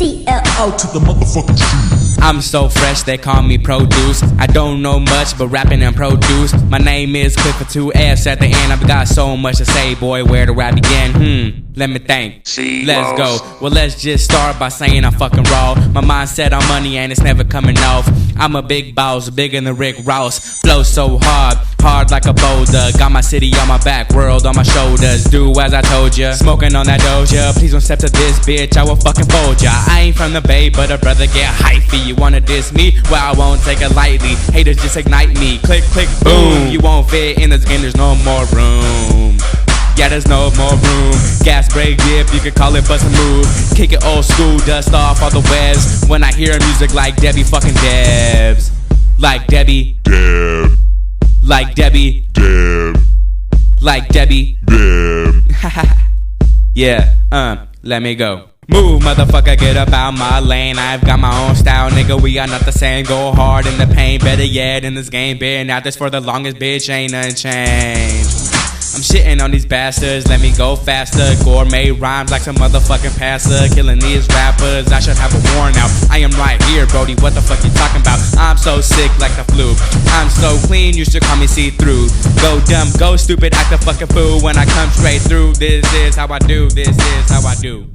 CLO to the motherfucking truth. I'm so fresh, they call me produce. I don't know much, but rapping and produce. My name is Clifford, 2 F's at the end. I've got so much to say, boy, where do I begin? Let me think. Let's go. Well, let's just start by saying I'm fucking raw. My mindset on money and it's never coming off. I'm a big boss, bigger than Rick Ross. Flow so hard, hard like a boulder. Got my city on my back, world on my shoulders. Do as I told ya, smoking on that doja. Please don't step to this bitch, I will fucking fold ya. I ain't from the Bay, but a brother get hypey. You wanna diss me? Well, I won't take it lightly. Haters just ignite me. Click, click, boom. You won't fit in this game, there's no more room. Yeah, there's no more room. Gas brake dip, you could call it bust a move. Kick it old school, dust off all the webs. When I hear music like Debbie fucking Debs. Like Debbie Deb, Like Debbie Deb, Like Debbie Deb. Yeah, let me go. Move, motherfucker, get up out my lane. I've got my own style, nigga, we are not the same. Go hard in the pain, better yet in this game. Been out this for the longest, bitch, ain't nothing changed. I'm shitting on these bastards, let me go faster. Gourmet rhymes like some motherfucking passer. Killing these rappers, I should have a warrant out. I am right here, Brody, what the fuck you talking about? I'm so sick like the flu. I'm so clean, you should call me see-through. Go dumb, go stupid, act a fucking fool when I come straight through. This is how I do, this is how I do.